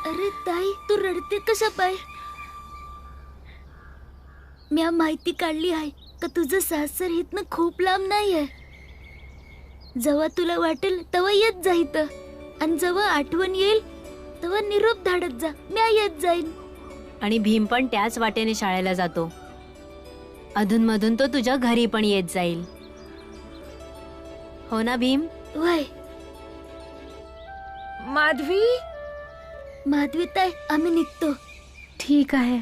अरे ताई, तू रडते कशा पाय? म्या माहिती काढली आहे का तुझं सासर इथनं खूप लांब नाहीये. जेव्हा तुला वाटेल तेव्हा येत जा इथं, आणि जेव्हा आठवण येईल तेव्हा निरोप धाडत जा, म्या येत जाईन. आणि भीम पण त्याच वाटेने शाळेला जातो. अधूनमधून तो तुझ्या घरी पण येत जाईल. हो ना भीम? वय माधवी, माधवी ताई, आम्ही निघतो. ठीक आहे.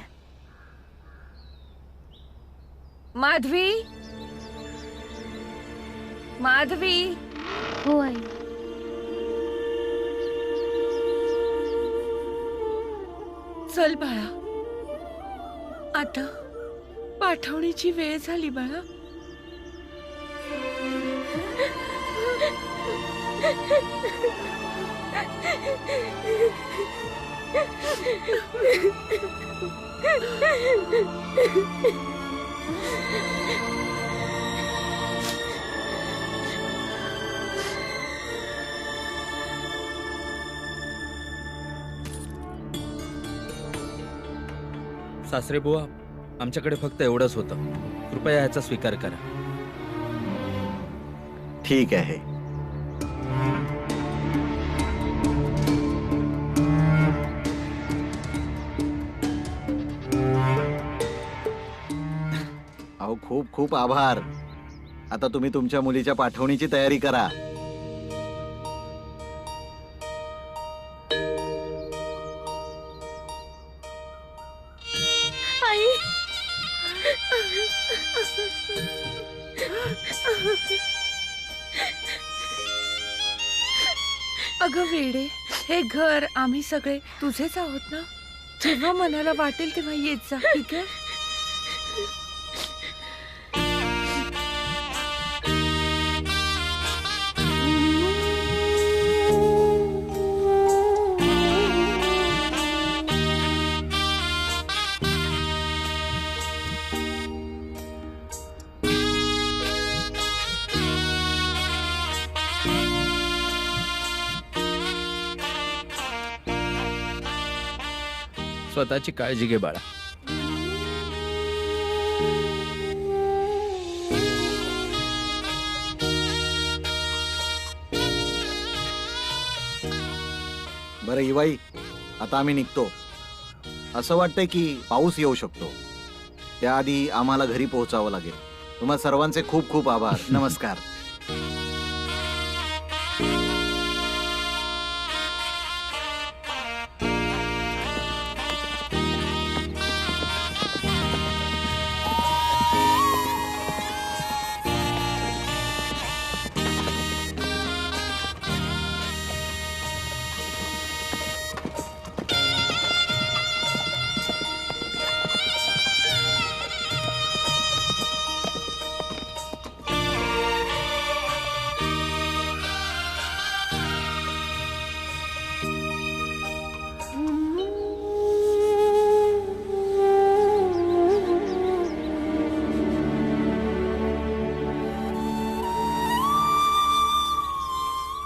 माधवी, माधवी. हो आई. चल बाळा, आता पाठवणीची वेळ झाली बाळा. सासरे बुवा, आमच्याकडे फक्त एवढंच होतं. कृपया याचा स्वीकार करा. ठीक आहे. अहो, खूप खूप आभार. आता तुम्ही तुमच्या मुलीच्या पाठवणीची तयारी करा. आई, अगं वेडे, हे घर आम्ही सगळे तुझेच आहोत ना. जेव्हा मनाला वाटेल तेव्हा येत जा, ठीक आहे? स्वतःची काळजी घे बाळा. बरं इवाई, आता आम्ही निघतो. असं वाटतंय की पाऊस येऊ शकतो. त्याआधी आम्हाला घरी पोहोचावं लागेल. तुम्हा सर्वांचे खूप खूप आभार. नमस्कार.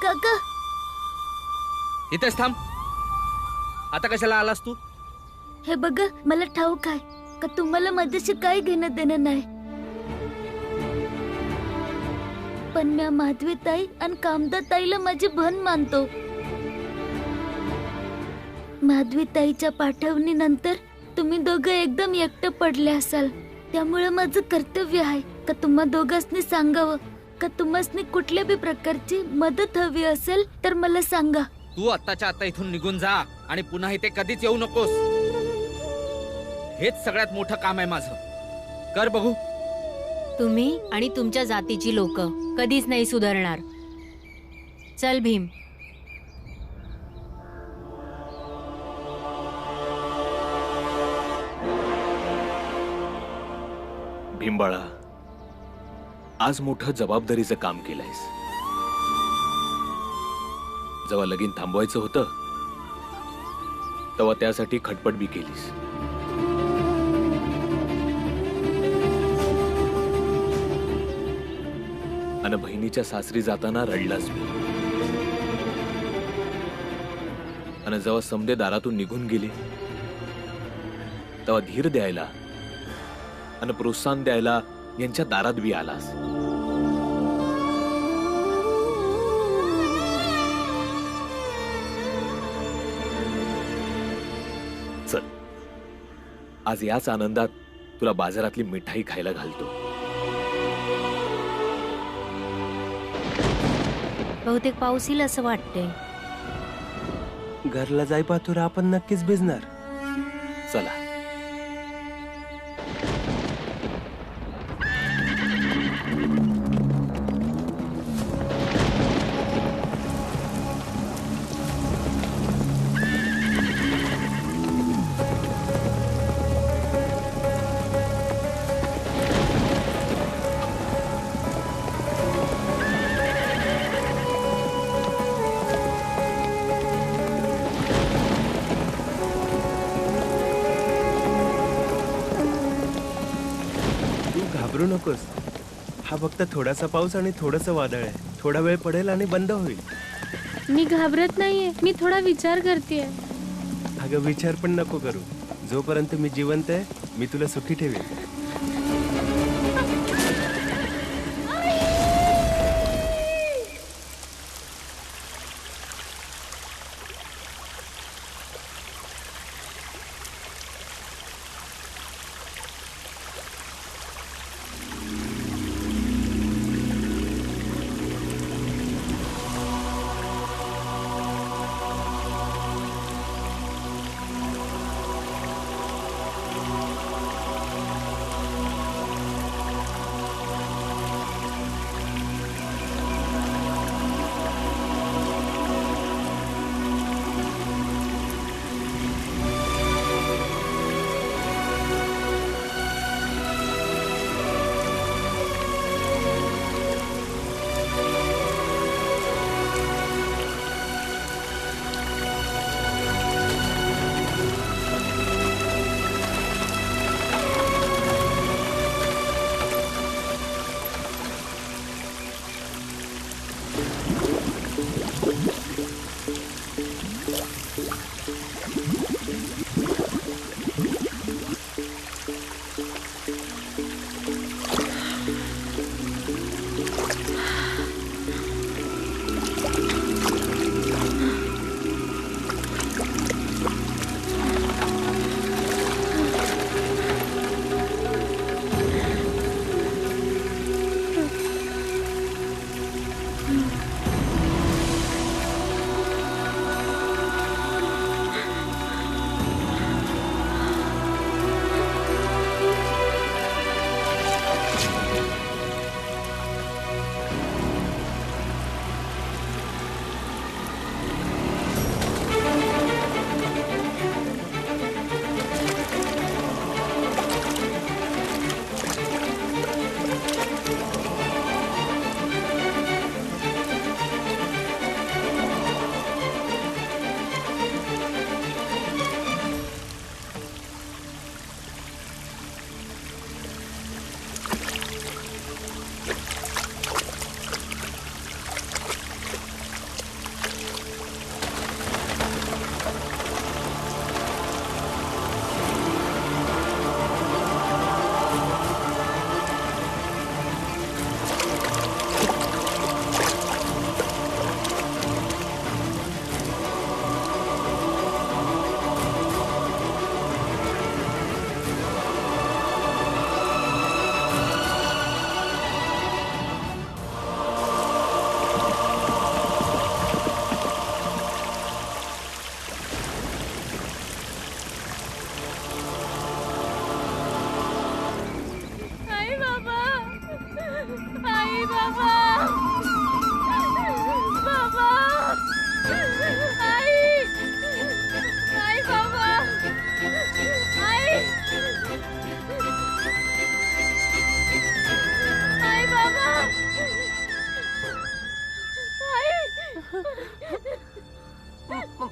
काका, इथेच थांब. आता कशाला आलास तू? हे बघा, मला ठाऊक आहे का तुम्हाला माझ्याशी काही घेणं देणं नाही. पण म्या माधवी ताई आणि कामदा ताईला माझी बहीण मानतो. माधवी ताईच्या पाठवणीनंतर तुम्ही दोघं एकदम एकटं पडले असाल. त्यामुळे माझं कर्तव्य आहे का तुम्हा दोघांनी सांगावं का तुम्हासनी कुठल्या बी प्रकारची मदत हवी असेल तर मला सांगा. तू आत्ताच्या आता इथून निघून जा आणि पुन्हा इथे कधीच येऊ नकोस. हेच सगळ्यात मोठं काम आहे माझं. कर बघू. तुम्ही आणि तुमच्या जातीची लोक कधीच नाही सुधारणार. चल भीम. भीमबाळा, आज मोठं जबाबदारीचं काम केलंयस. जेव्हा लगीन थांबवायचं होतं तेव्हा त्यासाठी खटपट बी केलीस. आणि बहिणीच्या सासरी जाताना रडलास मी. आणि जेव्हा समदे दारातून निघून गेले तेव्हा धीर द्यायला आणि प्रोत्साहन द्यायला यांच्या दारात बी आलास. चल, आज याच आनंदात तुला बाजारातली मिठाई खायला घालतो. बहुतेक पाऊस येईल असं वाटतंय. घरला जाई पातूर आपण नक्कीच भिजणार. चला. तू घाबरू नकोस. हा फक्त थोडासा पाऊस आणि थोडंसं वादळ आहे. थोडा वेळ पडेल आणि बंद होईल. मी घाबरत नाहीये, मी थोडा विचार करतेय. अगं विचार पण नको करू. जोपर्यंत मी जिवंत आहे मी तुला सुखी ठेवेन.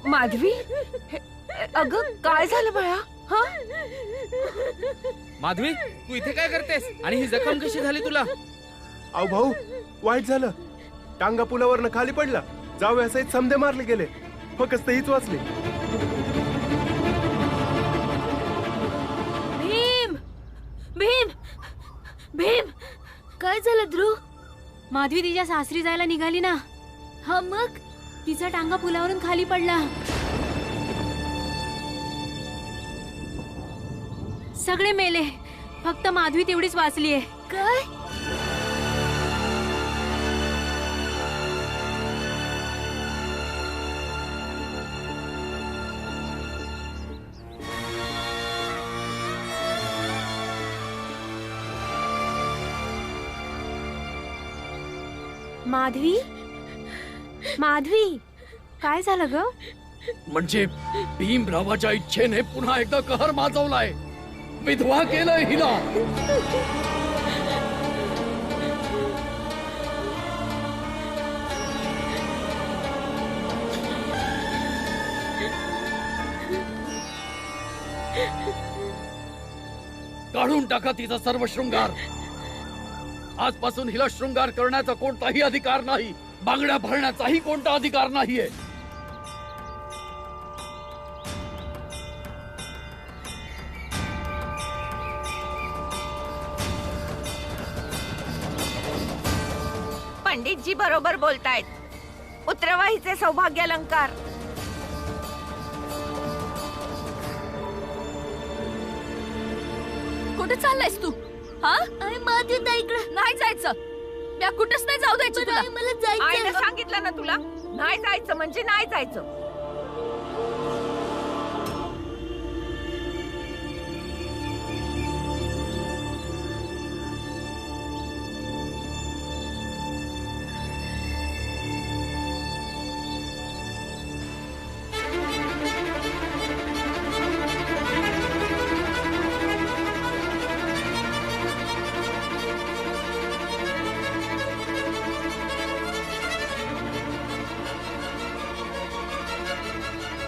माधवी, अगं काय झालं बाळा? हा, माधवी, तू इथे काय करतेस आणि ही जखम कशी झाली तुला? अहो भाऊ, वाईट झालं. टांगा पुलावरनं खाली पडला. जावयासहित समदे मारले गेले. फक्त हीच वाचली. भीम भीम भीम काय झालं ध्रुव? माधवी तिच्या सासरी जायला निघाली ना, हा मग? तिचा टांगा पुलावरून खाली पडला. सगळे मेले, फक्त माधवी तेवढीच वाचलीये. काय? माधवी माधवी काय झालं ग? म्हणजे भीमरावाच्या इच्छेने पुन्हा एकदा कहर माजवलाय, विधवा केलंय हिला. काढून टाका तिचा सर्व शृंगार. आजपासून हिला शृंगार करण्याचा कोणताही अधिकार नाही, बांगड्या भरण्याचाही कोणता अधिकार नाहीये. पंडितजी बरोबर बोलतायत. उतरवा हिचे सौभाग्य अलंकार. कुठे चाललायस तू? हा? आई माधवी ताईकडे नाही जायचं. मी कुठेच नाही जाऊ द्यायचं तुला. मला आईने जायचं. सांगितलं ना तुला, नाही जायचं म्हणजे नाही जायचं.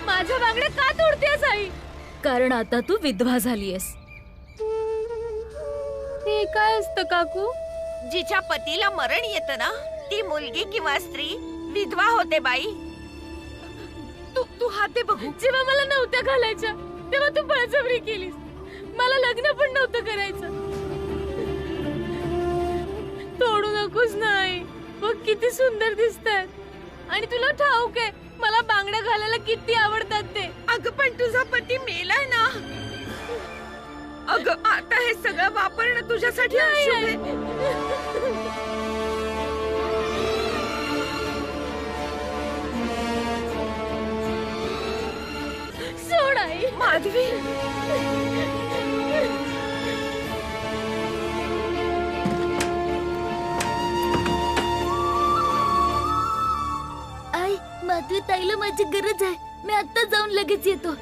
माझ्या बांगड्या का तोडतेस आई? कारण आता तू विधवा झालीयस. हे काय असतं काकू? जिच्या पतीला मरण येतं ना, ती मुलगी किंवा स्त्री विधवा होते बाई. तू हाते बघू. जेव्हा मला नव्हत्या घालायच्या तेव्हा तू बळजबरी केलीस. मला लग्न पण नव्हतं करायचं. तोडू नकोस नाही. बघ किती सुंदर दिसतात. आणि तुला ठाऊक आहे मला बांगड्या घालायला किती आवडतात ते. अगं पण तुझा पती मेलाय ना. अगं आता हे सगळं वापरणं तुझ्यासाठी अशुभ आहे. सोड आई. माधवी, आई माधवी ताईला माझी गरज आहे. मी आता जाऊन लगेच येतो.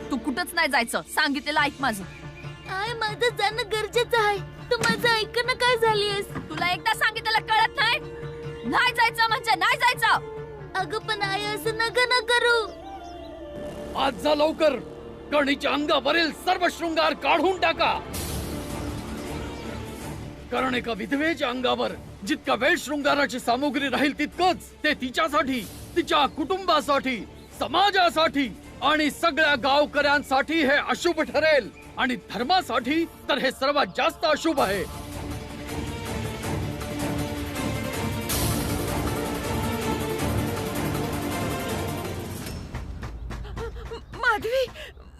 तू कुठंच नाही जायचं, सांगितलेलं ऐक माझं. आई माझं जाणं गरजेचं आहे. तू माझं ऐकणं काय झालीयस? तुला एकदा सांगितलेलं कळत नाही? नाही जायचं म्हणजे नाही जायचं. अगं पण आई असं नका ना करू. आज जा लवकर, कणीच्या अंगावरील सर्व शृंगार काढून टाका. कारण एका विधवेच्या अंगावर जितका वेळ शृंगाराची सामुग्री राहील तितकंच ते तिच्यासाठी, तिच्या कुटुंबासाठी, समाजासाठी आणि सगळ्या गावकऱ्यांसाठी हे अशुभ ठरेल. आणि धर्मासाठी तर हे सर्वात जास्त अशुभ आहे. माधवी,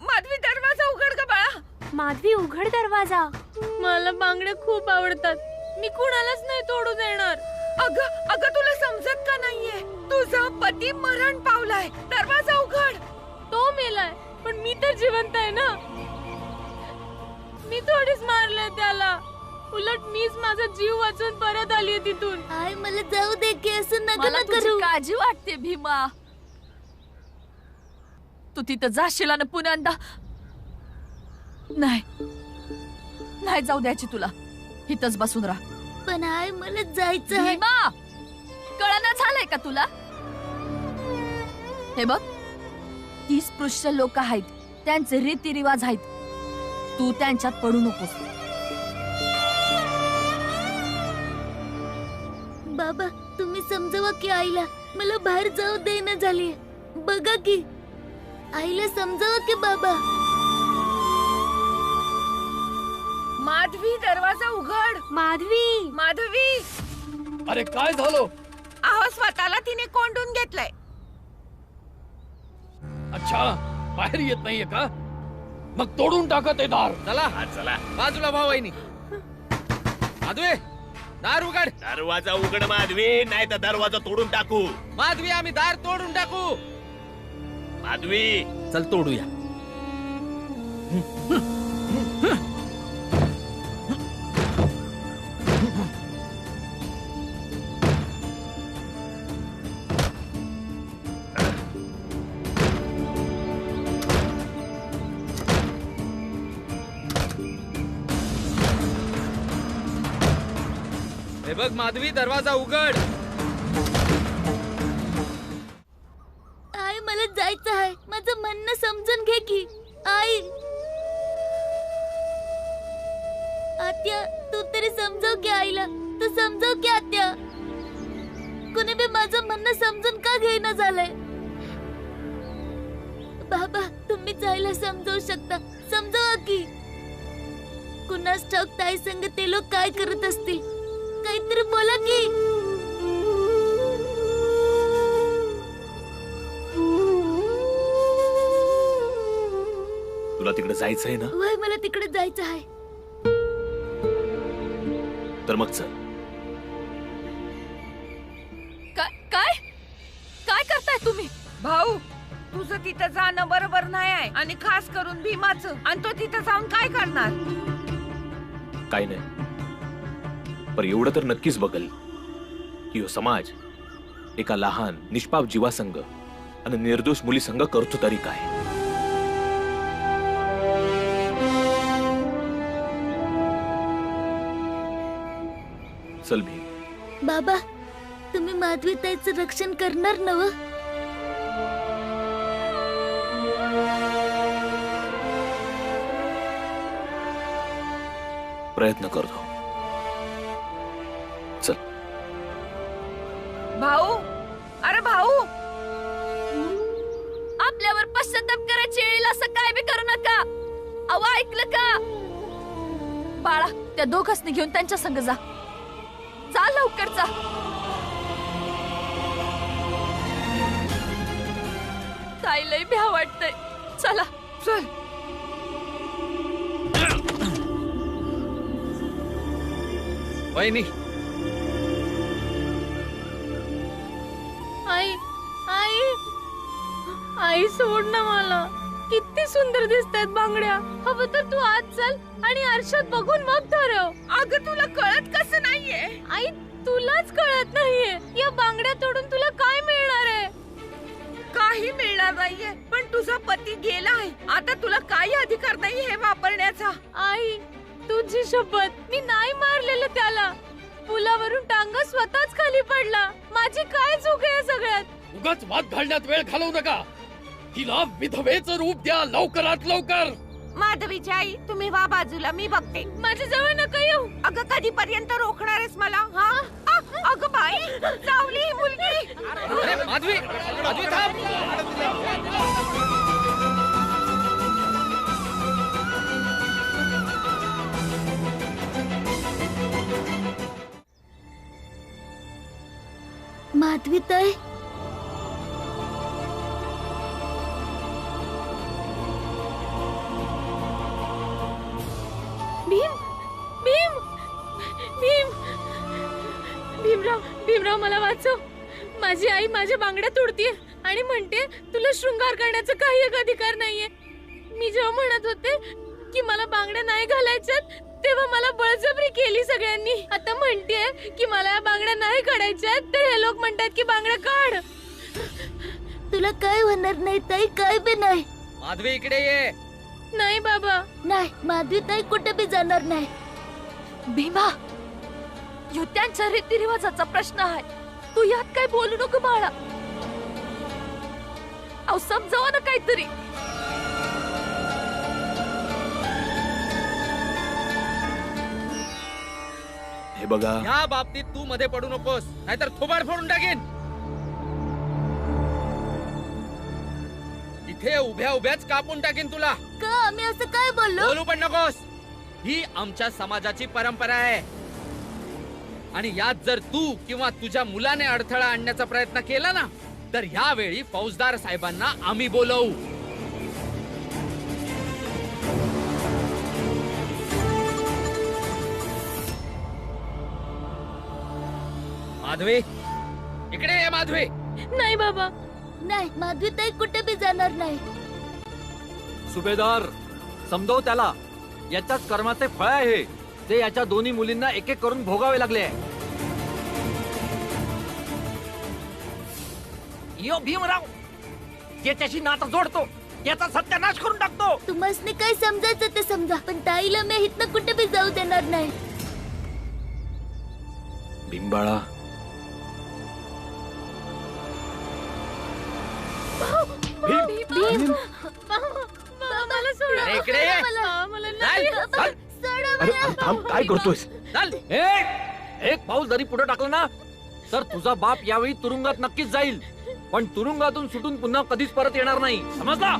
माधवी दरवाजा उघड ग बाळा. माधवी उघड दरवाजा. मला बांगड्या खूप आवडतात. मी कुणालाच नाही तोडू देणार. अगं अगं तुला समजत का नाहीये? तुझा पती मरण पावलाय. दरवाजा उघड. तो मेलाय पण मी तर जिवंत आहे ना. मी थोडीच मारलंय त्याला. उलट मीच माझा जीव वाचून परत आलीये तिथून. आई मला जाऊ दे की. असं नका मला ना तुझी करू. काळजी वाटते भीमा. तू तिथं जाशील आणि पुन्हा नाही नाही जाऊ द्यायची तुला. इथंच बसून राहा. पण आई मला जायचं आहे. भीमा, कळना झालंय का तुला? हे बघ, 30 पृष्ठ लोक आहेत, त्यांचे रीतिरिवाज आहेत. तू त्यांच्यात पडू नकोस. बाबा तुम्ही समजवा की आईला. मला बाहेर जाऊ देईना झाली. बघा की, आईला समजावा की बाबा. माधवी, दरवाजा उघड. माधवी, माधवी, अरे काय झालं? अहो स्वतःला तिने कोंडून घेतलंय. अच्छा, बाहेर येत नाहीये का? मग तोडून टाका ते दार. चला चला बाजूला भाऊ वहिनी. माधवी, दार उघड. दरवाजा उघड माधवी, नाही तर दरवाजा तोडून टाकू. माधवी, आम्ही दार तोडून टाकू. माधवी, चल तोडूया. हे बघ माधवी, दरवाजा उघड. आई मला जायचं आहे. माझं म्हणणं समजून घे की. आई, आत्या, तू तरी समजाव की आईला. तू समजाव की आत्या. कुणी बी माझं म्हणणं समजून का घेईना झालंय. बाबा, तुम्ही आईला समजावू शकता. समजावा की. कुणास ठाऊक ताई संग ते लोक काय करत असतील. काहीतरी बोला की. तुला तिकडे जायचंय ना? वय, मला तिकडे जायचं आहे. तर मग चल. काय काय करताय तुम्ही? भाऊ, तुझं तिथं जाणं बरोबर नाही आहे. आणि खास करून भीमाचं. आणि तो तिथं जाऊन काय करणार? काही नाही, पण एवढं तर नक्कीच बघल की हो समाज एका लहान निष्पाप जीवासंग आणि निर्दोष मुलीसंग करतो तरी काय. चल भीम. बाबा, तुम्ही माधवी ताईचं रक्षण करणार नव? प्रयत्न करतो. चल. भाऊ, अरे भाऊ, आपल्यावर पश्चाताप करायची येईल असं काय बी करू नका. अहो, ऐकलं का? बाळा, त्या दोघांनी घेऊन त्यांच्या संग जा. जा लवकर जा. ताईलाही भ्या वाटतंय. चला चल. वहिनी, आई, आई, आई सोड ना मला. किती सुंदर दिसतायत बांगड्या. हवं तर तू आज चल आणि आरशात बघून मग ठरव. अगं, तुला कळत कसं नाहीये? आई, तुलाच कळत नाहीये या बांगड्या तोडून तुला काय मिळणार आहे? काही मिळणार नाहीये. पण तुझा पती गेला आहे. आता तुला काही अधिकार नाही हे वापरण्याचा. आई, तुझी शपथ, मी नाही मारलेलं त्याला. पुलावरून टांगा स्वतःच खाली पडला. माझी काय चूक आहे या सगळ्यात? उगाच वाद घालण्यात वेळ घालवू नका. तिला विधवेचं रूप द्या लवकरात लवकर. माधवीची आई, तुम्ही वा बाजूला, मी बघते. माझ्या जवळ नका येऊ. अगं, कधीपर्यंत रोखणार आहेस मला? हा? अगं बाई, चावली ही मुलगी. अरे माधवी, माधवी थांब. माधवी ताई, भीम, भीम, भीम, भीमराव, मला वाचव. माझी आई माझ्या बांगड्या तोडतीये आणि म्हणते तुला शृंगार करण्याचा काही एक अधिकार नाहीये. मी जेव्हा म्हणत होते की मला बांगड्या नाही घालायच्यात, तेव्हा मला बळजबरी केली सगळ्यांनी. आता म्हणतेय की मला या बांगड्या नाही काढायच्यात, तर हे लोक म्हणतात की बांगड्या काढ. तुला काय होणार नाही ताई, काय बी नाही. माधवी, इकडे ये. नाही बाबा, नाही, माधवी ताई कुठे बी जाणार नाही. भीमा, ह्यो त्यांच्या रीतिरिवाजाचा प्रश्न आहे. तू यात काय बोलू नको बाळा. अहो, समजावा ना काहीतरी. हे बघा, ह्या बाबतीत तू मध्ये पडू नकोस, नाहीतर थोबाड फोडून टाकेन. इथे उभ्या उभ्याच कापून टाकेन तुला. का आम्ही असं काय बोललो? बोलू पण नकोस. ही आमच्या समाजाची परंपरा आहे आणि यात जर तू किंवा तुझ्या मुलाने अडथळा आणण्याचा प्रयत्न केला ना तर यावेळी फौजदार साहेबांना आम्ही बोलवू. माधवी, इकडे ये माधवी. नाही बाबा. नाही, माधवीताई कुठे बी जाणार नाही. सुभेदार, समजव त्याला. याच्याच कर्माचे फळ आहे ते याच्या दोन्ही मुलींना एक एक करून भोगावे लागले. यो भीमराव त्याच्याशी नातं जोडतो, याचा सत्यानाश करून टाकतो. तुम्हाला काय समजायचं ते समजा, पण ताईला मी इथनं कुठे बी जाऊ देणार नाही. बिंबाळा, भीम, मला सोडा. अरे इकडे ये. मला चल, नाही. चल. सोडा अरे मला. थांब, काय करतोयस? चल. एक पाऊल जरी पुढे टाकलं ना तर तुझा बाप यावेळी तुरुंगात नक्कीच जाईल, पण तुरुंगातून सुटून पुन्हा कधीच परत येणार नाही, समजला?